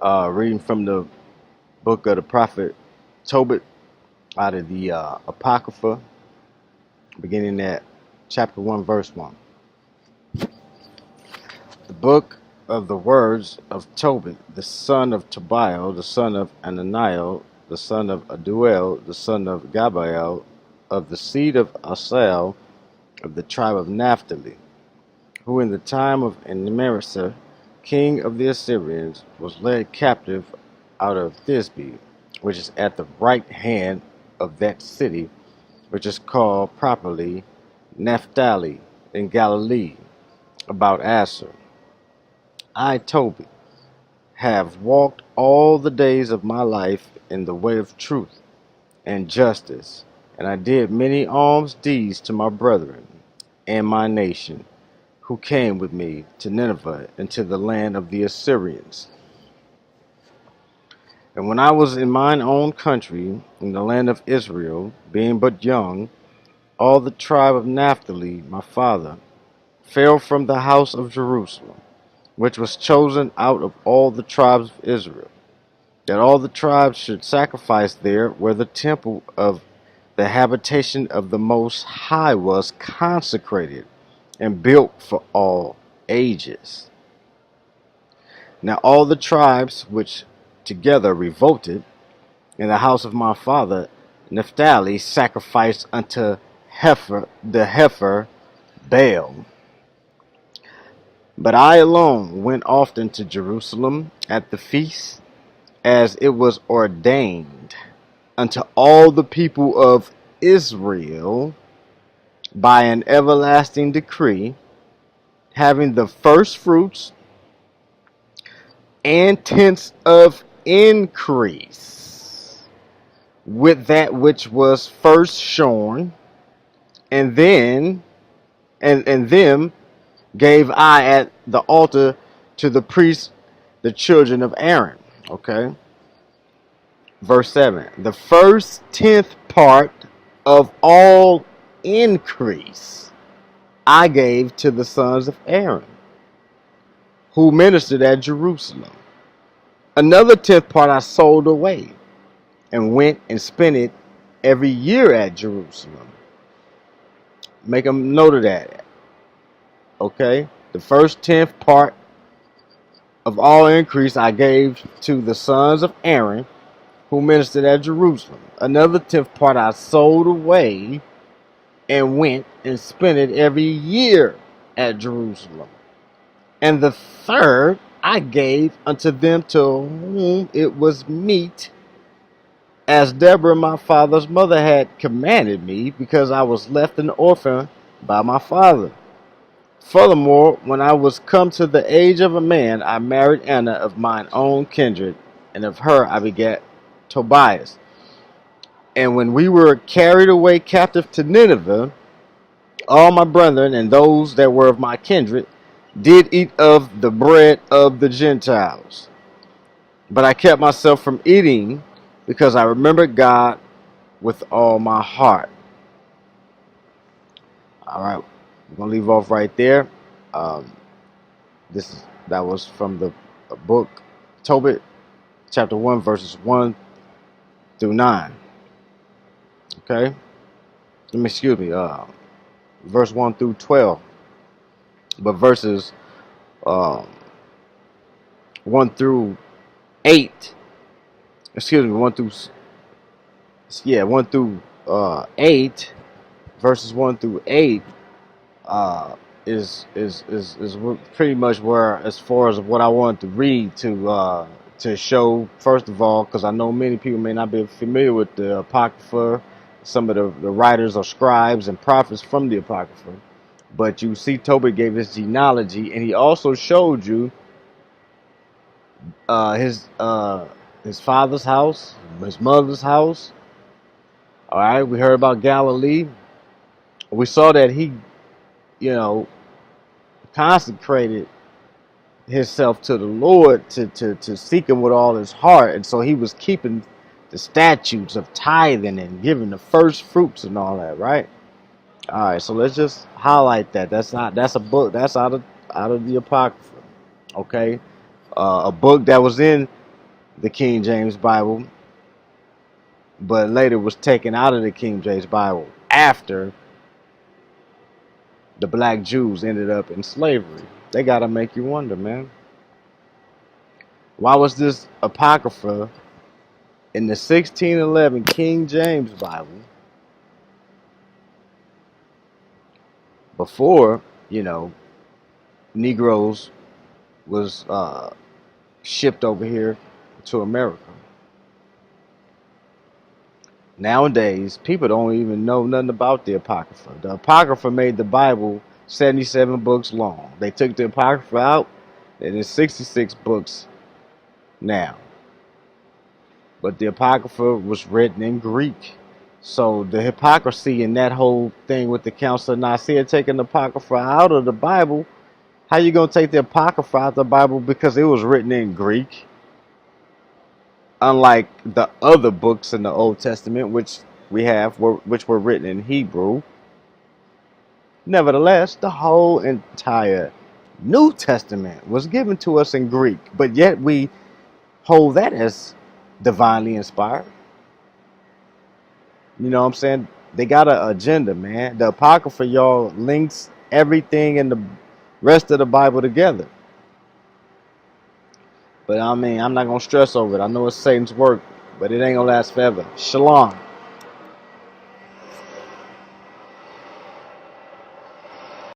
Reading from the book of the prophet Tobit out of the Apocrypha, beginning at chapter 1, verse 1. The book of the words of Tobit, the son of Tobiah, the son of Ananiel, the son of Aduel, the son of Gabael, of the seed of Asel, of the tribe of Naphtali, who in the time of Enmerser, king of the Assyrians, was led captive out of Thisbe, which is at the right hand of that city, which is called properly Naphtali in Galilee, about Asher. I, Toby, have walked all the days of my life in the way of truth and justice, and I did many alms deeds to my brethren and my nation, who came with me to Nineveh and to the land of the Assyrians. And when I was in mine own country, in the land of Israel, being but young, all the tribe of Naphtali, my father, fell from the house of Jerusalem, which was chosen out of all the tribes of Israel, that all the tribes should sacrifice there where the temple of the habitation of the Most High was consecrated and built for all ages. Now all the tribes which together revolted in the house of my father Naphtali sacrificed unto the heifer Baal. But I alone went often to Jerusalem at the feast, as it was ordained unto all the people of Israel by an everlasting decree, having the first fruits and tenths of increase with that which was first shorn, and then and them gave I at the altar to the priests, the children of Aaron. Okay. Verse 7. The first tenth part of all increase I gave to the sons of Aaron, who ministered at Jerusalem. Another tenth part I sold away, and went and spent it every year at Jerusalem. Make a note of that. Okay? The first tenth part of all increase I gave to the sons of Aaron, who ministered at Jerusalem. Another tenth part I sold away, and went and spent it every year at Jerusalem. And the third I gave unto them to whom it was meet, as Deborah my father's mother had commanded me, because I was left an orphan by my father. Furthermore, when I was come to the age of a man, I married Anna of mine own kindred, and of her I begat Tobias. And when we were carried away captive to Nineveh, all my brethren and those that were of my kindred did eat of the bread of the Gentiles. But I kept myself from eating, because I remembered God with all my heart. All right, we're gonna leave off right there. Um, that was from the book Tobit, chapter 1, verses 1 through 9. Okay, excuse me, verse 1 through 12, but verses um, 1 through 8. Excuse me, 1 through 8, verses 1 through 8 is pretty much where, as far as what I wanted to read to show, first of all, because I know many people may not be familiar with the Apocrypha, some of the writers or scribes and prophets from the Apocrypha, but you see Tobit gave his genealogy, and he also showed you his father's house, his mother's house. All right, we heard about Galilee. We saw that he, consecrated himself to the Lord to seek him with all his heart, and so he was keeping the statutes of tithing and giving the first fruits and all that, right? All right, so let's just highlight that. That's a book that's out of the Apocrypha. Okay, a book that was in the King James Bible, but later was taken out of the King James Bible after the black Jews ended up in slavery. They gotta make you wonder, man. Why was this Apocrypha in the 1611 King James Bible before, Negroes was shipped over here to America? Nowadays, people don't even know nothing about the Apocrypha. The Apocrypha made the Bible 77 books long. They took the Apocrypha out, and it's 66 books now. But the Apocrypha was written in Greek. So the hypocrisy in that whole thing with the Council of Nicaea taking the Apocrypha out of the Bible, how you going to take the Apocrypha out of the Bible because it was written in Greek? Unlike the other books in the Old Testament, which which were written in Hebrew. Nevertheless, the whole entire New Testament was given to us in Greek, but yet we hold that as divinely inspired. You know what I'm saying? They got an agenda, man. The Apocrypha, y'all, links everything in the rest of the Bible together. But I mean, I'm not going to stress over it. I know it's Satan's work, but it ain't going to last forever. Shalom.